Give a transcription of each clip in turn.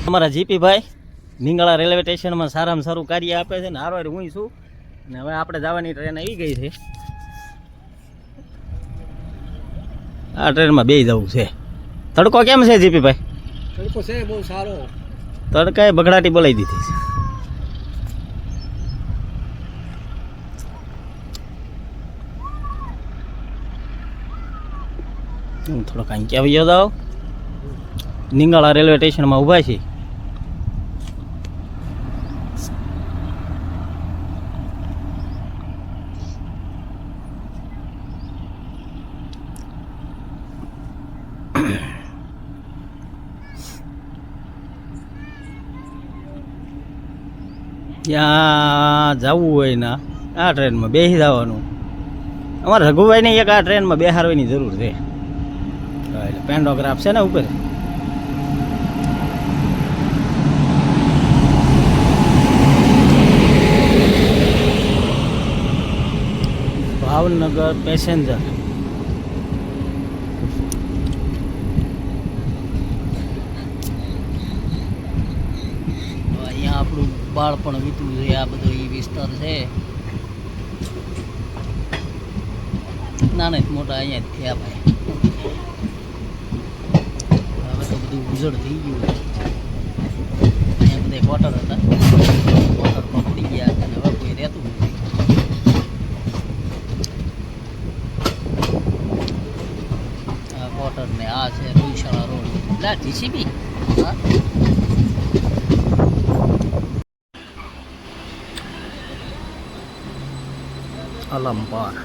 અમારા જીપી ભાઈ નીંગાળા રેલવે સ્ટેશનમાં સારામાં સારું કાર્ય આપે છે ને હારો હું છું ને હવે આપણે જવાની ટ્રેન આવી ગઈ છે. આ ટ્રેનમાં બેસી જવું છે. તડકો કેમ છે જીપી ભાઈ? તડકો છે બહુ સારો. તડકાએ બગડાટી બોલાવી દીધી છે. હું થોડો કાંઈ આવી ગયો દાવ. નીંગાળા રેલવે સ્ટેશનમાં ઊભા છીએ. ત્યાં જવું હોય ને આ ટ્રેનમાં બેસી જવાનું. અમારે રઘુભાઈને એક આ ટ્રેનમાં બેહારવાની જરૂર છે. એટલે પેન્ડોગ્રાફ છે ને ઉપર. ભાવનગર પેસેન્જર. અહીંયા આપણું બાળપણ વીતવું છે. આ બધો એ વિસ્તાર છે. નાના મોટા અહીંયા જ થયા ભાઈ. હવે તો બધું ઉજળ થઈ ગયું. અહીંયા બધા ક્વાર્ટર હતા. ક્વાર્ટર પકડી ગયા અને હવે કોઈ રહેતું નથી. આ ક્વાર્ટર ને આ છે રોઈશાળા રોડ. લા જીસીબી હા અલંબાર.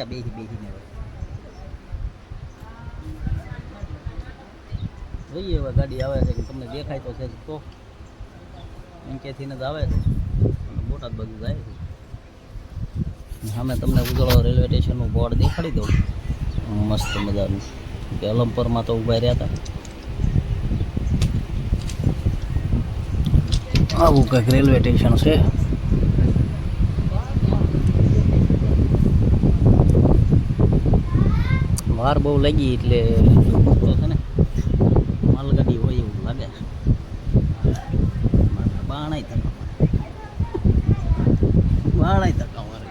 બેહીને જોઈએ હવે ગાડી આવે છે કે તમને દેખાય તો છે તો એમકેથી જ આવે છે બોટાદ બાજુ જાય છે. સામે તમને ઉજળો રેલવે સ્ટેશનનું બોર્ડ દેખાડી દઉં મસ્ત મજાનું કે અલમપરમાં તો ઊભા રહ્યા હતા. આવું કંઈક રેલવે સ્ટેશન છે. વાર બહુ લાગી એટલે તો છે ને માલગાડી હોય એવું લાગે. બાણાય તકા મારે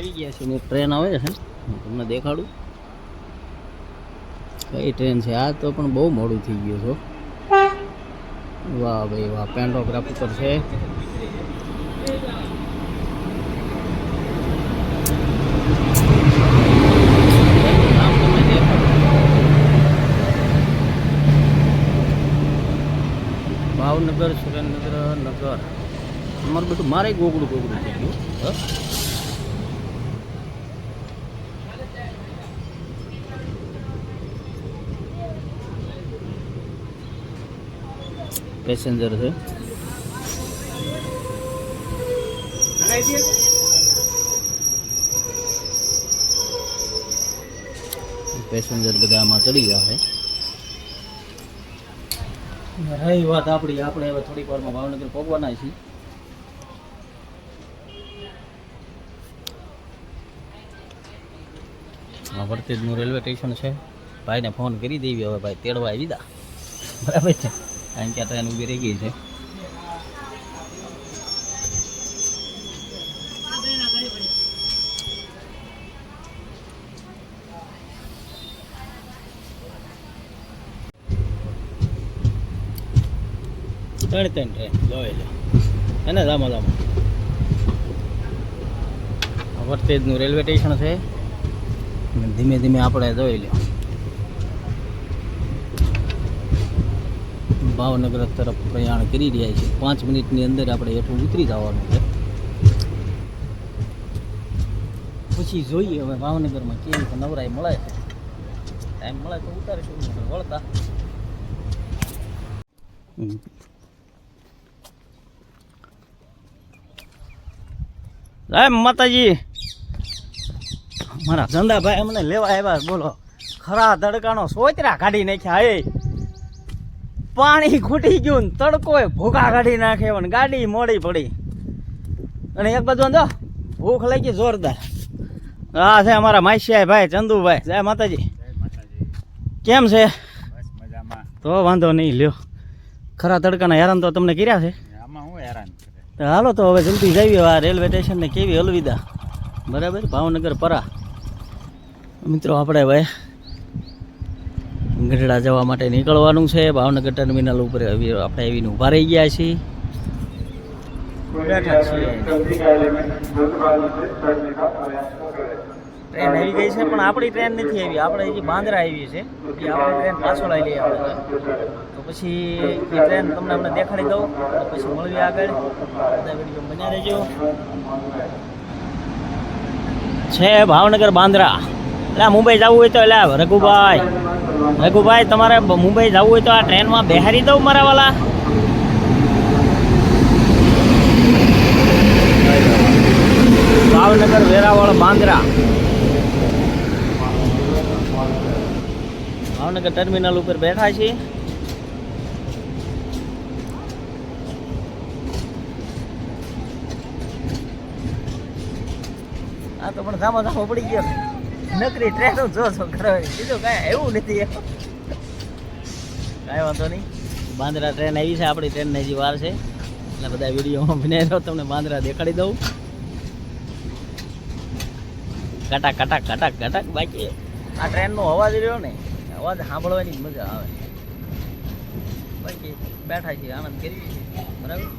આવી ગયા છે ને ટ્રેન આવે છે હું તમને દેખાડું કઈ ટ્રેન છે. આ તો પણ બહુ મોડું થઈ ગયું છો. વાહ ભાઈ વાહ પેન્ટોગ્રાફ ઉપર છે. ભાવનગર સુરેન્દ્રનગર અમારું બધું મારે ગોગડું થઈ ગયું. પેસેન્જર છે પેસેન્જર બધા આમાં ચડી જશે. રહી વાત આપણી આપણે હવે થોડીક વારમાં ભાવનગર પહોંચવાના છીએ. વર્તેજનું રેલવે સ્ટેશન છે. ભાઈને ફોન કરી દેવી હવે ભાઈ તેડવા આવી દા બરાબર છે કારણ કે આ ટ્રેન ઊભી રહી ગઈ છે. ત્રણ ટ્રેન જોઈ લો એને જામાં વરતેજનું રેલવે સ્ટેશન છે અને ધીમે ધીમે આપણે જોઈ લો ભાવનગર તરફ પ્રયાણ કરી રહ્યા છીએ 5 મિનિટની અંદર આપણે હેઠું ઉતરી જવાનું છે પછી જોઈએ હવે ભાવનગરમાં કેવી રીતે નવરાઈ મળે છે ટાઈમ મળે તો ઉતારીશું વળતા જય માતાજી મારા ધંધાભાઈ અમને લેવા આવ્યા બોલો ખરા તડકાનો સોતરા કાઢી નાખ્યા એ પાણી ખૂટી ગયું ને તડકોય ભૂકા કાઢી નાખે ને ગાડી મોડી પડી અને એક બાજુ જો ભૂખ લાગી જોરદાર હા છે અમારા માસિયા ભાઈ ચંદુભાઈ જય માતાજી કેમ છે તો વાંધો નહીં લ્યો ખરા તડકાના હેરાન તો તમને કર્યા છે તો હાલો તો હવે જલ્દી જઈએ આ રેલવે સ્ટેશનને કેવી અલવિદા બરાબર ભાવનગર પરા મિત્રો આપણે ભાઈ ગઢડા જવા માટે નીકળવાનું છે ભાવનગર ટર્મિનલ ઉપર આપણે આવીને ઊભા રહી ગયા છીએ બેઠા છીએ ટ્રેન આવી ગઈ છે પણ આપણી ટ્રેન નથી આવી આપણે હજી બાંદ્રા આવી છે એ આપણી ટ્રેન પાછળ આવી લઈ આવે છે તો પછી એ ટ્રેન તમને અમને દેખાડી દઉં તો પછી મળીએ આગળ બધા વિડીયો બન્યા રહેજો છે ભાવનગર બાંદ્રા એટલે મુંબઈ જવું હોય તો એટલે રઘુભાઈ તમારે મુંબઈ જવું હોય તો આ ટ્રેનમાં બેહારી દઉં મારા વાલા ભાવનગર વેરાવળ બાંદ્રા ભાવનગર ટર્મિનલ ઉપર બેઠા છીએ આ તો પણ ધામો પડી ગયો નકરી ટ્રેનો જો બીજું કાંઈ એવું નથી કાંઈ વાંધો નહીં બાંદ્રા ટ્રેન આવી છે આપણી ટ્રેનને હજી વાર છે એટલે બધા વિડીયોમાં બનાવી દઉં તમને બાંદ્રા દેખાડી દઉં કટાક કટાક કટાક કટાક બાકી આ ટ્રેનનો અવાજ રહ્યો ને અવાજ સાંભળવાની મજા આવે બાકી બેઠા છીએ આનંદ કરીએ છીએ બરાબર